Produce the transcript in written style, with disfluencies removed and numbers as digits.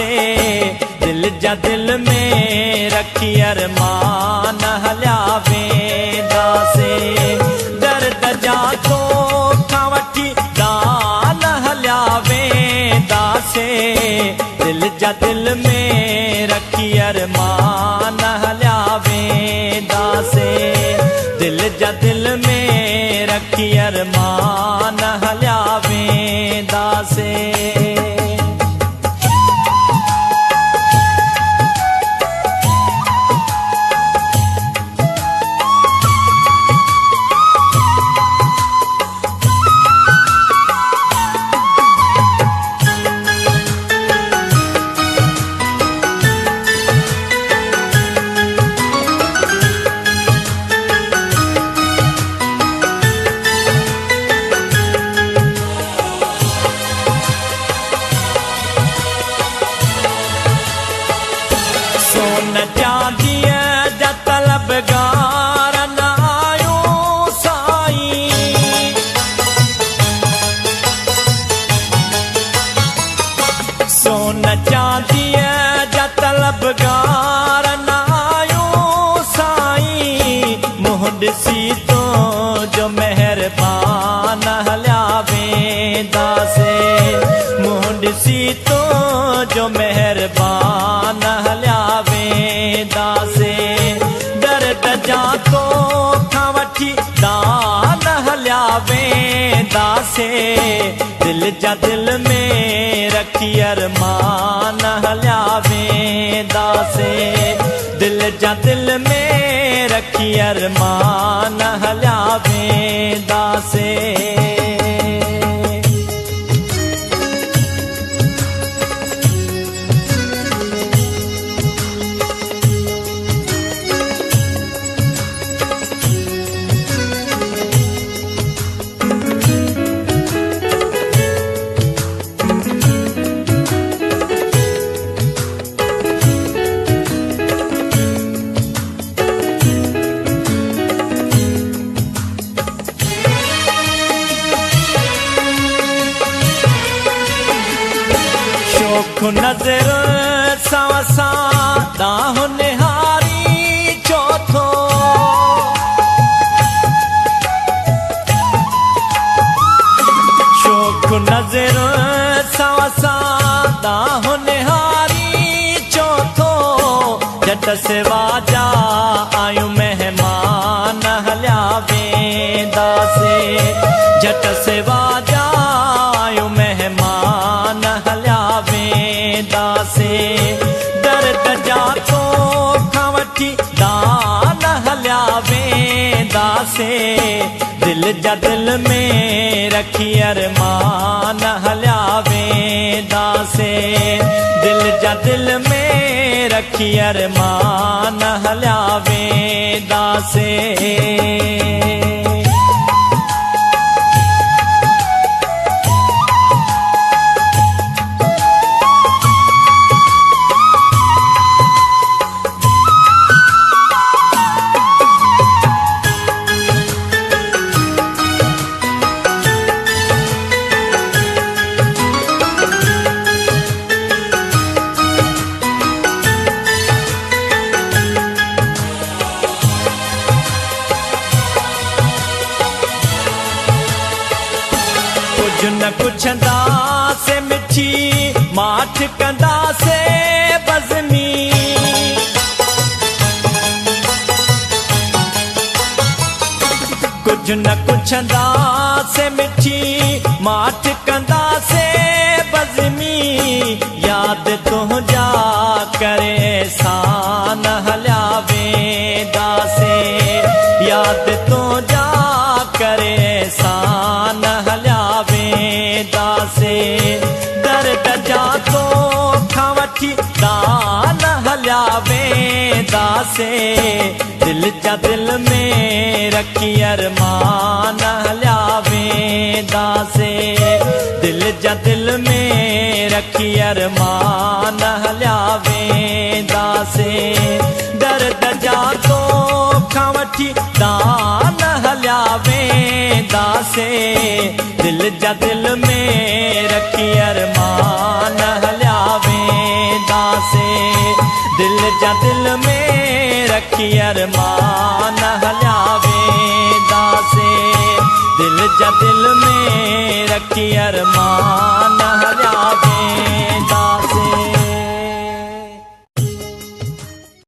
वेंदासे दिल जा दिल में रखी अरमान हलिया वेंदासे दर्द जा तोखां वठी दान हलिया वेंदासे दिल जा दिल में रखी अरमान हलिया वेंदासे दिल जा दिल में रखी अरमान हलिया वेंदासे सोन चांदीअ जा तलबगार न आयो साईं सोन चांदीअ जा तलबगार न आयो साईं मुंहुं ॾिसी तो जो महिरबान हलिया वेंदासे मुंहुं ॾिसी तो जो महिरबान हलिया वेंदासे दर्द जा तोखां वठी दान हलिया वेंदासे दिल जा दिल में रखी अरमान हलिया वेंदासे दिल जा दिल में रखी अरमान हलिया वेंदासे शोख नज़र सां दाहु निहारी चौथो शोख नज़र सां दाहु निहारी चौथो झट सेवा जा आयूं महिमान हलिया वेंदासे झट सेवा जा आयूं महिमान हलिया वेंदासे दर्द जा तोखां वठी दान हलिया वेंदासे दिल जा दिल में रखी अरमान हलिया वेंदासे दिल जा दिल में रखी अरमान हलिया वेंदासे कुछ न पुछंदासे मिठी माठ कंदासे बज़मी कुछ न पुछंदासे मिठी माठ कंदासे बज़मी याद तुंहिंजा करे सान हलिया वेंदासे याद तुंहिंजा करे सान हलिया वेंदासे दर्द जा तोखां वठी दान हलिया वेंदासे दिल जा दिल में रखी अरमान हलिया वेंदासे दिल जा दिल में रखी अरमान हलिया वेंदासे दर्द जा तोखां वठी दान हलिया वेंदासे दिल जा दिल में रखी अरमान हलिया वेंदासे जा दिल में रखी अरमान